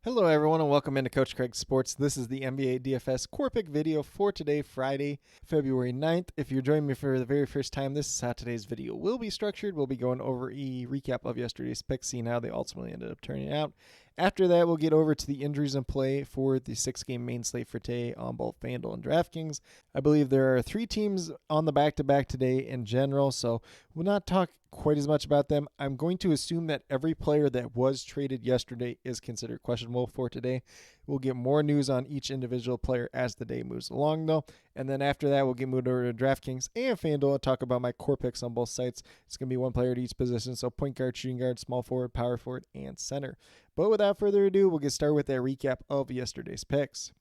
Hello everyone and welcome into Coach Craig Sports. This is the NBA DFS Core Pick video for today, Friday, February 9th. If you're joining me for the very first time, this is how today's video will be structured. We'll be going over a recap of yesterday's picks, seeing how they ultimately ended up turning out. After that, we'll get over to the injuries in play for the 6-game main slate for today on both FanDuel and DraftKings. I believe there are 3 teams on the back-to-back today in general, so we'll not talk quite as much about them. I'm going to assume that every player that was traded yesterday is considered questionable for today. We'll get more news on each individual player as the day moves along, though. And then after that, we'll get moved over to DraftKings and FanDuel and talk about my core picks on both sites. It's going to be one player at each position, so point guard, shooting guard, small forward, power forward, and center. But without further ado, we'll get started with that recap of yesterday's picks.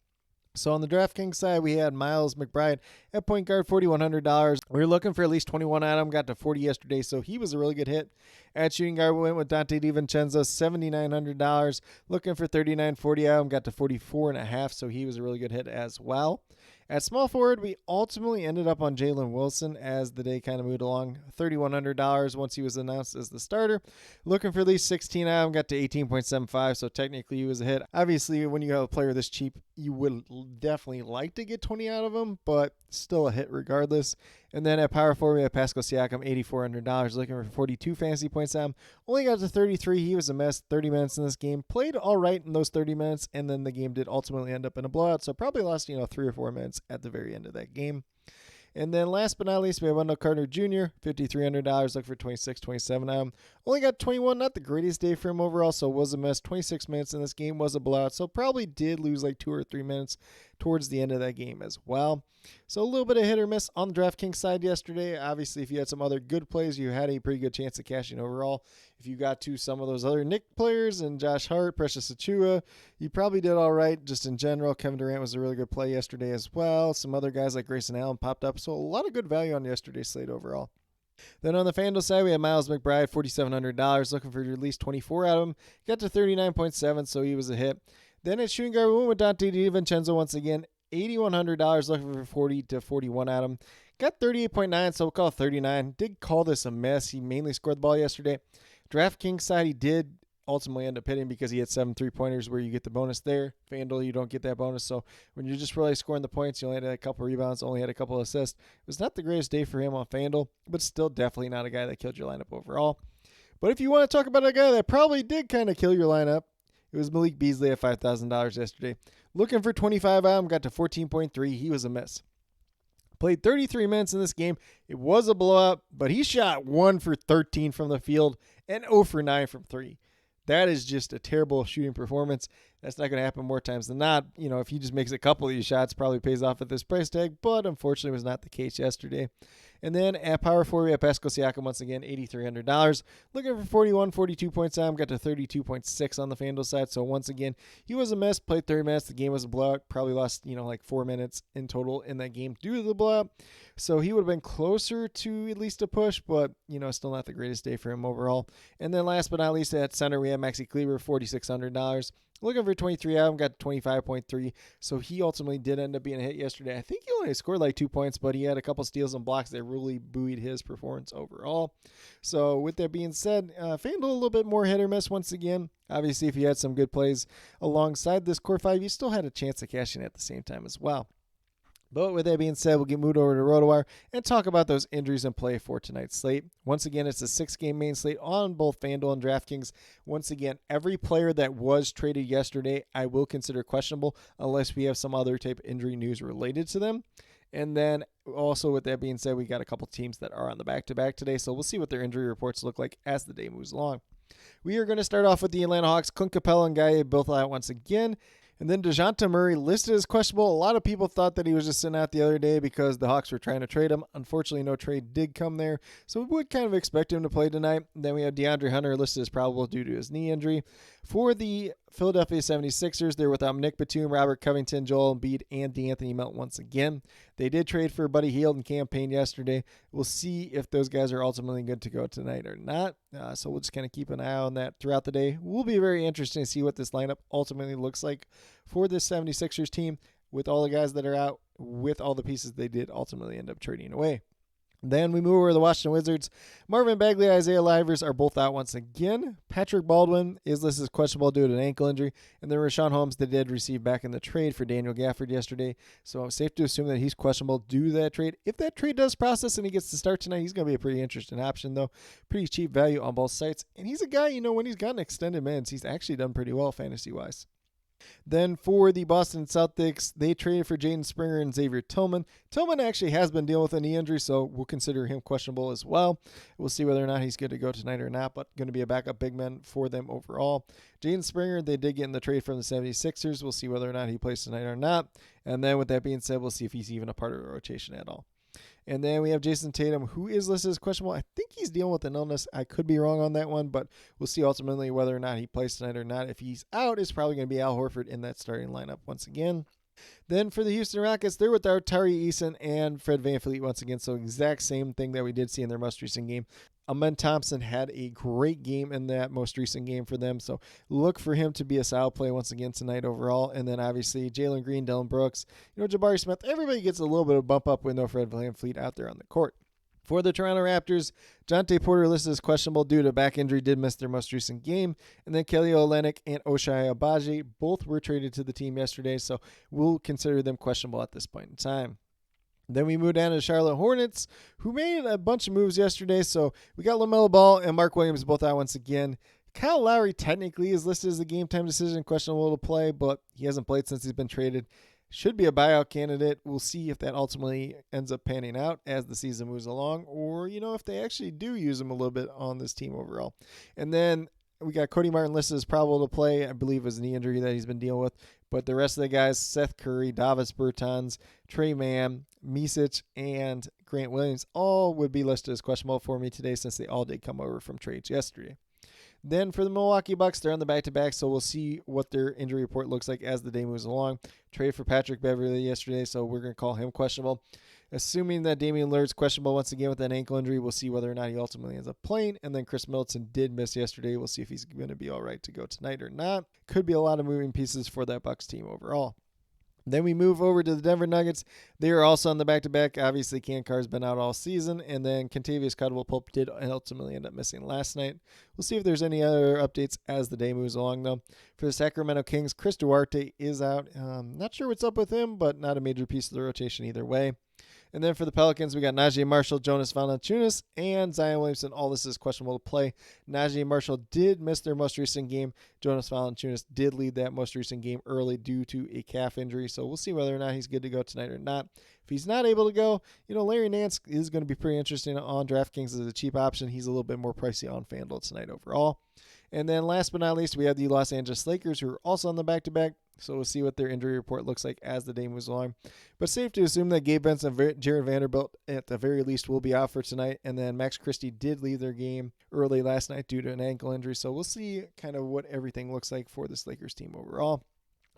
So on the DraftKings side, we had Miles McBride at point guard, $4,100. We were looking for at least 21 out of him, got to 40 yesterday, so he was a really good hit. At shooting guard, we went with Dante DiVincenzo, $7,900. Looking for 39.40 out of him, got to 44.5, so he was a really good hit as well. At small forward, we ultimately ended up on Jalen Wilson as the day kind of moved along. $3,100 once he was announced as the starter. Looking for at least 16 out of him, got to 18.75, so technically he was a hit. Obviously, when you have a player this cheap, you would definitely like to get 20 out of him, but still a hit regardless. And then at power forward, we had Pascal Siakam, $8,400, looking for 42 fantasy points out of him. Only got to 33. He was a mess. 30 minutes in this game. Played all right in those 30 minutes, and then the game did ultimately end up in a blowout, so probably lost 3 or 4 minutes at the very end of that game. And then last but not least, we have Wendell Carter Jr., $5,300, looking for 26, 27 out of him. Only got 21, not the greatest day for him overall, so was a mess. 26 minutes in this game, was a blowout, so probably did lose like 2 or 3 minutes towards the end of that game as well. So a little bit of hit or miss on the DraftKings side yesterday. Obviously, if you had some other good plays, you had a pretty good chance of cashing overall. If you got to some of those other Nick players and Josh Hart, Precious Achiuwa, you probably did all right just in general. Kevin Durant was a really good play yesterday as well. Some other guys like Grayson Allen popped up, so a lot of good value on yesterday's slate overall. Then on the FanDuel side, we had Miles McBride, $4,700, looking for at least 24 out of him. Got to 39.7, so he was a hit. Then at shooting guard, we went with Dante DiVincenzo once again, $8,100, looking for 40 to 41 out of him. Got 38.9, so we'll call it 39. Did call this a mess. He mainly scored the ball yesterday. DraftKings side, he did ultimately end up hitting because he had 7 3-pointers where you get the bonus there. FanDuel, you don't get that bonus. So when you're just really scoring the points, you only had a couple rebounds, only had a couple assists. It was not the greatest day for him on FanDuel, but still definitely not a guy that killed your lineup overall. But if you want to talk about a guy that probably did kind of kill your lineup, it was Malik Beasley at $5,000 yesterday. Looking for 25 out of him, got to 14.3. He was a miss. Played 33 minutes in this game. It was a blowout, but he shot 1 for 13 from the field and 0 for 9 from 3. That is just a terrible shooting performance. That's not going to happen more times than not. If he just makes a couple of these shots, probably pays off at this price tag, but unfortunately was not the case yesterday. And then at power forward, we have Pascal Siakam once again, $8,300. Looking for 41, 42 points out. Got to 32.6 on the FanDuel side. So once again, he was a mess. Played 30 minutes. The game was a blowout. Probably lost, like 4 minutes in total in that game due to the blowout. So he would have been closer to at least a push, but, still not the greatest day for him overall. And then last but not least, at center, we have Maxi Kleber, $4,600. Looking for 23 out of him, got 25.3. So he ultimately did end up being a hit yesterday. I think he only scored like 2 points, but he had a couple steals and blocks that really buoyed his performance overall. So with that being said, FanDuel a little bit more hit or miss once again. Obviously, if you had some good plays alongside this Core 5, you still had a chance of cashing at the same time as well. But with that being said, we'll get moved over to RotoWire and talk about those injuries in play for tonight's slate. Once again, it's a 6-game main slate on both FanDuel and DraftKings. Once again, every player that was traded yesterday, I will consider questionable unless we have some other type of injury news related to them. And then also with that being said, we got a couple teams that are on the back-to-back today, so we'll see what their injury reports look like as the day moves along. We are going to start off with the Atlanta Hawks. Clint Capella and Gaye both out once again. And then DeJounte Murray listed as questionable. A lot of people thought that he was just sitting out the other day because the Hawks were trying to trade him. Unfortunately, no trade did come there. So we would kind of expect him to play tonight. Then we have DeAndre Hunter listed as probable due to his knee injury. For the Philadelphia 76ers, they're without Nick Batum, Robert Covington, Joel Embiid, and DeAnthony Melton once again. They did trade for Buddy Hield and Cam Payne yesterday. We'll see if those guys are ultimately good to go tonight or not. So we'll just kind of keep an eye on that throughout the day. Will be very interesting to see what this lineup ultimately looks like for this 76ers team with all the guys that are out, with all the pieces they did ultimately end up trading away. Then we move over to the Washington Wizards. Marvin Bagley, Isaiah Livers are both out once again. Patrick Baldwin is listed as questionable due to an ankle injury. And then Rashawn Holmes, they did receive back in the trade for Daniel Gafford yesterday. So it's safe to assume that he's questionable due to that trade. If that trade does process and he gets to start tonight, he's going to be a pretty interesting option, though. Pretty cheap value on both sites. And he's a guy, when he's gotten extended minutes, he's actually done pretty well fantasy-wise. Then for the Boston Celtics, they traded for Jaden Springer and Xavier Tillman. Tillman actually has been dealing with a knee injury, so we'll consider him questionable as well. We'll see whether or not he's good to go tonight or not, but going to be a backup big man for them overall. Jaden Springer, they did get in the trade from the 76ers. We'll see whether or not he plays tonight or not. And then with that being said, we'll see if he's even a part of the rotation at all. And then we have Jason Tatum, who is listed as questionable. I think he's dealing with an illness. I could be wrong on that one, but we'll see ultimately whether or not he plays tonight or not. If he's out, it's probably going to be Al Horford in that starting lineup once again. Then for the Houston Rockets, they're without Tari Eason and Fred VanVleet once again. So exact same thing that we did see in their most recent game. Amen Thompson had a great game in that most recent game for them. So look for him to be a solid play once again tonight overall. And then obviously Jalen Green, Dylan Brooks, Jabari Smith, everybody gets a little bit of bump up with no Fred VanVleet out there on the court. For the Toronto Raptors, Jonte Porter listed as questionable due to back injury, did miss their most recent game. And then Kelly Olynyk and Ochai Agbaji both were traded to the team yesterday, so we'll consider them questionable at this point in time. Then we move down to the Charlotte Hornets, who made a bunch of moves yesterday. So we got LaMelo Ball and Mark Williams both out once again. Kyle Lowry technically is listed as a game-time decision, questionable to play, but he hasn't played since he's been traded. Should be a buyout candidate. We'll see if that ultimately ends up panning out as the season moves along, or, if they actually do use him a little bit on this team overall. And then we got Cody Martin listed as probable to play. I believe it was a knee injury that he's been dealing with. But the rest of the guys, Seth Curry, Davis Bertans, Trey Mann, Misic, and Grant Williams, all would be listed as questionable for me today since they all did come over from trades yesterday. Then for the Milwaukee Bucks, they're on the back-to-back, so we'll see what their injury report looks like as the day moves along. Trade for Patrick Beverley yesterday, so we're going to call him questionable. Assuming that Damian Lillard's questionable once again with an ankle injury, we'll see whether or not he ultimately ends up playing. And then Chris Middleton did miss yesterday. We'll see if he's going to be all right to go tonight or not. Could be a lot of moving pieces for that Bucks team overall. Then we move over to the Denver Nuggets. They are also on the back-to-back. Obviously, Carr's been out all season. And then Kentavious Caldwell-Pope did ultimately end up missing last night. We'll see if there's any other updates as the day moves along, though. For the Sacramento Kings, Chris Duarte is out. Not sure what's up with him, but not a major piece of the rotation either way. And then for the Pelicans, we got Najee Marshall, Jonas Valanciunas, and Zion Williamson. All this is questionable to play. Najee Marshall did miss their most recent game. Jonas Valanciunas did lead that most recent game early due to a calf injury. So we'll see whether or not he's good to go tonight or not. If he's not able to go, Larry Nance is going to be pretty interesting on DraftKings as a cheap option. He's a little bit more pricey on FanDuel tonight overall. And then last but not least, we have the Los Angeles Lakers, who are also on the back-to-back. So we'll see what their injury report looks like as the day moves along. But safe to assume that Gabe Benson and Jared Vanderbilt, at the very least, will be out for tonight. And then Max Christie did leave their game early last night due to an ankle injury. So we'll see kind of what everything looks like for this Lakers team overall.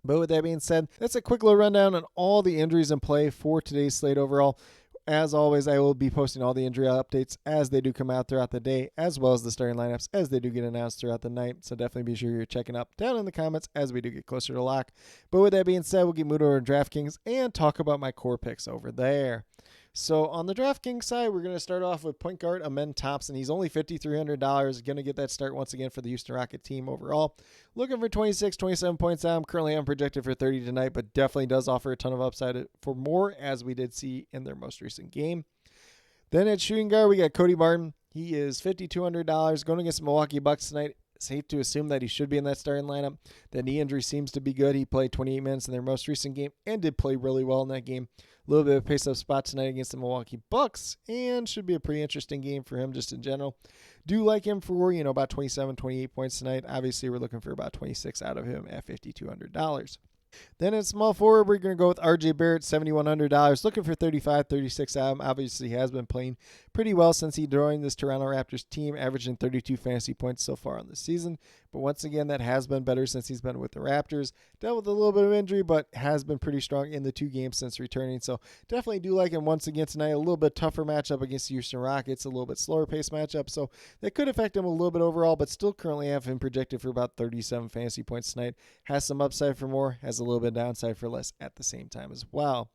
But with that being said, that's a quick little rundown on all the injuries in play for today's slate overall. As always, I will be posting all the injury updates as they do come out throughout the day, as well as the starting lineups as they do get announced throughout the night. So definitely be sure you're checking up down in the comments as we do get closer to lock. But with that being said, we'll get moved over to DraftKings and talk about my core picks over there. So on the DraftKings side, we're going to start off with point guard Amen Thompson. He's only $5,300. Going to get that start once again for the Houston Rocket team overall. Looking for 26, 27 points out. I'm currently projected for 30 tonight, but definitely does offer a ton of upside for more, as we did see in their most recent game. Then at shooting guard, we got Cody Martin. He is $5,200. Going against the Milwaukee Bucks tonight. Safe to assume that he should be in that starting lineup. The knee injury seems to be good. He played 28 minutes in their most recent game and did play really well in that game. A little bit of a pace-up spot tonight against the Milwaukee Bucks, and should be a pretty interesting game for him just in general. Do like him for, about 27, 28 points tonight. Obviously, we're looking for about 26 out of him at $5,200. Then at small forward, we're going to go with RJ Barrett, $7,100. Looking for 35, 36 out of him. Obviously, he has been playing pretty well since he joined this Toronto Raptors team, averaging 32 fantasy points so far on the season. But once again, that has been better since he's been with the Raptors. Dealt with a little bit of injury, but has been pretty strong in the 2 games since returning. So definitely do like him once again tonight. A little bit tougher matchup against the Houston Rockets, a little bit slower pace matchup. So that could affect him a little bit overall, but still currently have him projected for about 37 fantasy points tonight. Has some upside for more, has a little bit of downside for less at the same time as well.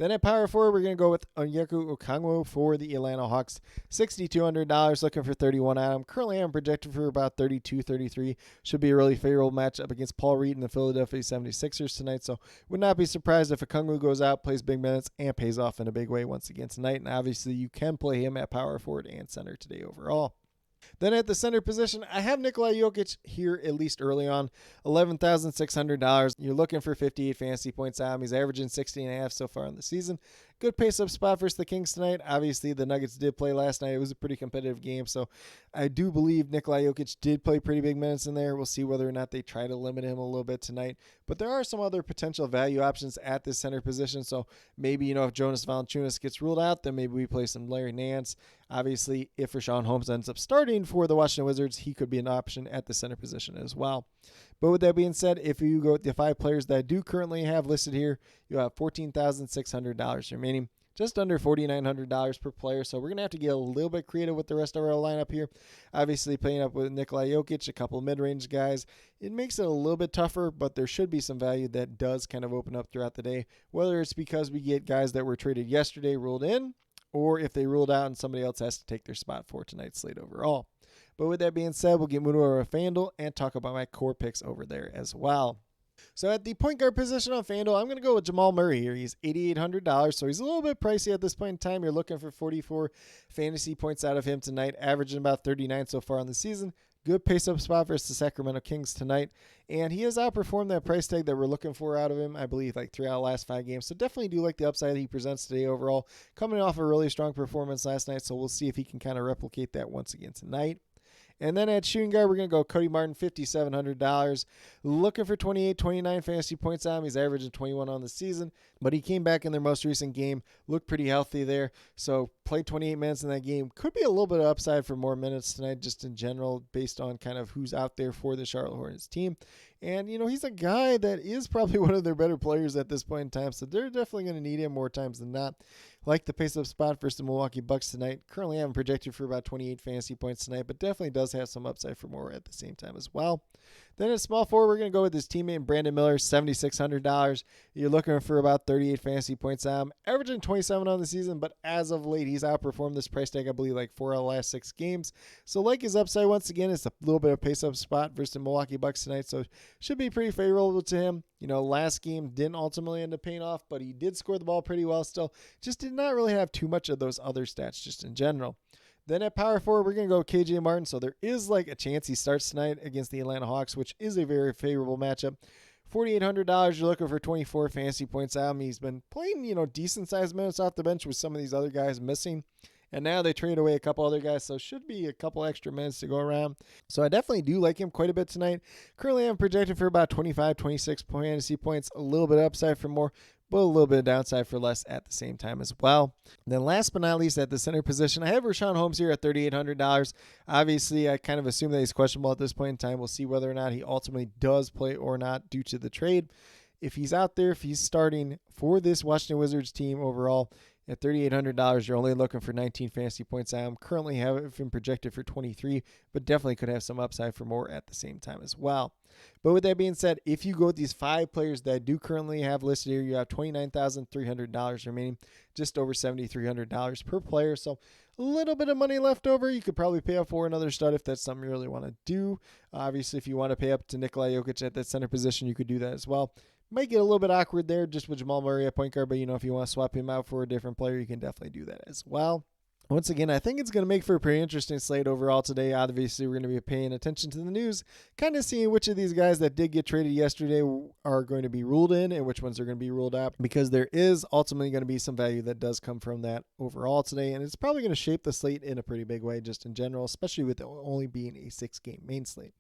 Then at power forward, we're going to go with Onyeka Okongwu for the Atlanta Hawks. $6,200, looking for 31 on him. Currently, I'm projected for about 32, 33. Should be a really favorable matchup against Paul Reed and the Philadelphia 76ers tonight. So would not be surprised if Okongwu goes out, plays big minutes, and pays off in a big way once again tonight. And obviously, you can play him at power forward and center today overall. Then at the center position, I have Nikola Jokic here at least early on, $11,600. You're looking for 58 fantasy points out. He's averaging 60.5 so far in the season. Good pace-up spot versus the Kings tonight. Obviously, the Nuggets did play last night. It was a pretty competitive game, so I do believe Nikola Jokic did play pretty big minutes in there. We'll see whether or not they try to limit him a little bit tonight. But there are some other potential value options at this center position, so maybe, if Jonas Valanciunas gets ruled out, then maybe we play some Larry Nance. Obviously, if Richaun Holmes ends up starting for the Washington Wizards, he could be an option at the center position as well. But with that being said, if you go with the 5 players that I do currently have listed here, you have $14,600 remaining, just under $4,900 per player. So we're going to have to get a little bit creative with the rest of our lineup here. Obviously, playing up with Nikola Jokic, a couple mid-range guys, it makes it a little bit tougher, but there should be some value that does kind of open up throughout the day, whether it's because we get guys that were traded yesterday ruled in, or if they ruled out and somebody else has to take their spot for tonight's slate overall. But with that being said, we'll get moving over to FanDuel and talk about my core picks over there as well. So at the point guard position on FanDuel, I'm going to go with Jamal Murray here. He's $8,800, so he's a little bit pricey at this point in time. You're looking for 44 fantasy points out of him tonight, averaging about 39 so far in the season. Good pace-up spot versus the Sacramento Kings tonight. And he has outperformed that price tag that we're looking for out of him, I believe, like 3 out of the last 5 games. So definitely do like the upside he presents today overall. Coming off a really strong performance last night, so we'll see if he can kind of replicate that once again tonight. And then at shooting guard, we're going to go Cody Martin, $5,700. Looking for 28, 29 fantasy points on him. He's averaging 21 on the season, but he came back in their most recent game, looked pretty healthy there. So played 28 minutes in that game. Could be a little bit of upside for more minutes tonight, just in general, based on kind of who's out there for the Charlotte Hornets team. And, he's a guy that is probably one of their better players at this point in time, so they're definitely going to need him more times than not. Like the pace-up spot versus the Milwaukee Bucks tonight. Currently, I'm projected for about 28 fantasy points tonight, but definitely does have some upside for more at the same time as well. Then at small forward, we're going to go with his teammate Brandon Miller, $7,600. You're looking for about 38 fantasy points on him, averaging 27 on the season, but as of late, he's outperformed this price tag, I believe, like 4 out of the last 6 games. So like his upside, once again, it's a little bit of pace-up spot versus the Milwaukee Bucks tonight, so should be pretty favorable to him. Last game didn't ultimately end up paying off, but he did score the ball pretty well still. Just did not really have too much of those other stats just in general. Then at power forward, we're going to go KJ Martin. So there is like a chance he starts tonight against the Atlanta Hawks, which is a very favorable matchup. $4,800, you're looking for 24 fantasy points out of him. He's been playing, decent-sized minutes off the bench with some of these other guys missing. And now they traded away a couple other guys, so should be a couple extra minutes to go around. So I definitely do like him quite a bit tonight. Currently, I'm projected for about 25, 26 fantasy points, a little bit of upside for more, but a little bit of downside for less at the same time as well. And then last but not least, at the center position, I have Richaun Holmes here at $3,800. Obviously, I kind of assume that he's questionable at this point in time. We'll see whether or not he ultimately does play or not due to the trade. If he's out there, if he's starting for this Washington Wizards team overall, at $3,800, you're only looking for 19 fantasy points. I currently have him projected for 23, but definitely could have some upside for more at the same time as well. But with that being said, if you go with these 5 players that I do currently have listed here, you have $29,300 remaining, just over $7,300 per player. So a little bit of money left over. You could probably pay up for another stud if that's something you really want to do. Obviously, if you want to pay up to Nikola Jokic at that center position, you could do that as well. Might get a little bit awkward there just with Jamal Murray at point guard, but if you want to swap him out for a different player, you can definitely do that as well. Once again, I think it's going to make for a pretty interesting slate overall today. Obviously, we're going to be paying attention to the news, kind of seeing which of these guys that did get traded yesterday are going to be ruled in and which ones are going to be ruled out, because there is ultimately going to be some value that does come from that overall today, and it's probably going to shape the slate in a pretty big way just in general, especially with it only being a 6-game main slate.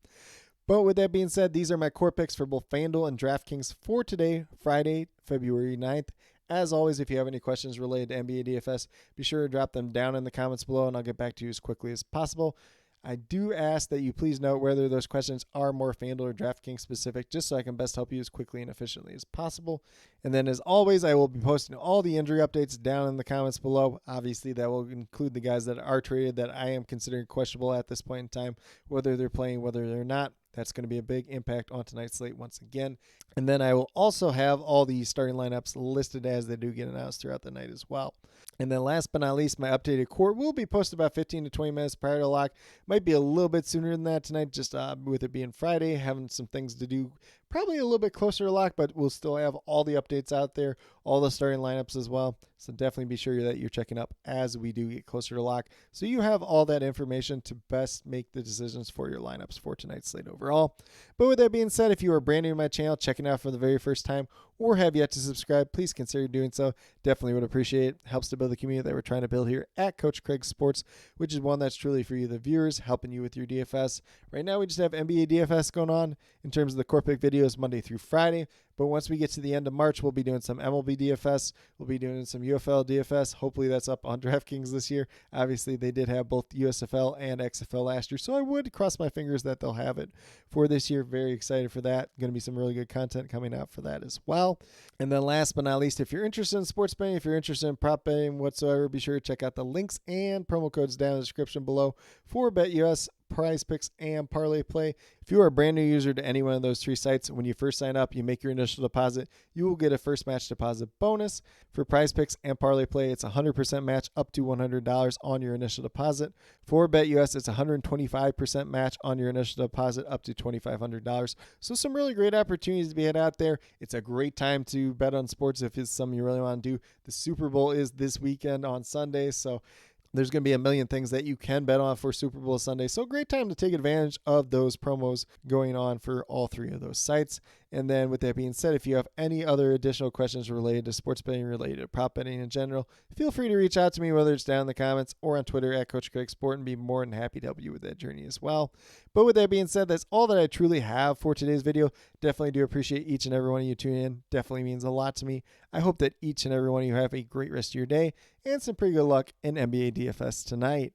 But with that being said, these are my core picks for both FanDuel and DraftKings for today, Friday, February 9th. As always, if you have any questions related to NBA DFS, be sure to drop them down in the comments below, and I'll get back to you as quickly as possible. I do ask that you please note whether those questions are more FanDuel or DraftKings specific, just so I can best help you as quickly and efficiently as possible. And then, as always, I will be posting all the injury updates down in the comments below. Obviously, that will include the guys that are traded that I am considering questionable at this point in time, whether they're playing, whether they're not. That's going to be a big impact on tonight's slate once again. And then I will also have all the starting lineups listed as they do get announced throughout the night as well. And then last but not least, my updated core will be posted about 15 to 20 minutes prior to lock. Might be a little bit sooner than that tonight, just with it being Friday, having some things to do. Probably a little bit closer to lock, but we'll still have all the updates out there, all the starting lineups as well. So definitely be sure that you're checking up as we do get closer to lock, so you have all that information to best make the decisions for your lineups for tonight's slate overall. But with that being said, if you are brand new to my channel, checking out for the very first time, or have yet to subscribe, please consider doing so. Definitely would appreciate it. Helps to build the community that we're trying to build here at Coach Craig Sports, which is one that's truly for you, the viewers, helping you with your DFS. Right now, we just have NBA DFS going on in terms of the core pick videos Monday through Friday. But once we get to the end of March, we'll be doing some MLB DFS. We'll be doing some UFL DFS. Hopefully that's up on DraftKings this year. Obviously, they did have both USFL and XFL last year, so I would cross my fingers that they'll have it for this year. Very excited for that. Going to be some really good content coming out for that as well. And then last but not least, if you're interested in sports betting, if you're interested in prop betting whatsoever, be sure to check out the links and promo codes down in the description below for BetUS, Prize Picks, and Parlay Play. If you are a brand new user to any one of those three sites, when you first sign up, you make your initial deposit, you will get a first match deposit bonus. For Prize Picks and Parlay Play, it's a 100% match up to $100 on your initial deposit. For BetUS, it's a 125% match on your initial deposit up to $2,500. So some really great opportunities to be had out there. It's a great time to bet on sports if it's something you really want to do. The Super Bowl is this weekend on Sunday, so there's going to be a million things that you can bet on for Super Bowl Sunday. So great time to take advantage of those promos going on for all three of those sites. And then with that being said, if you have any other additional questions related to sports betting, related to prop betting in general, feel free to reach out to me, whether it's down in the comments or on Twitter at Coach Craig Sport, and be more than happy to help you with that journey as well. But with that being said, that's all that I truly have for today's video. Definitely do appreciate each and every one of you tuning in. Definitely means a lot to me. I hope that each and every one of you have a great rest of your day and some pretty good luck in NBA DFS tonight.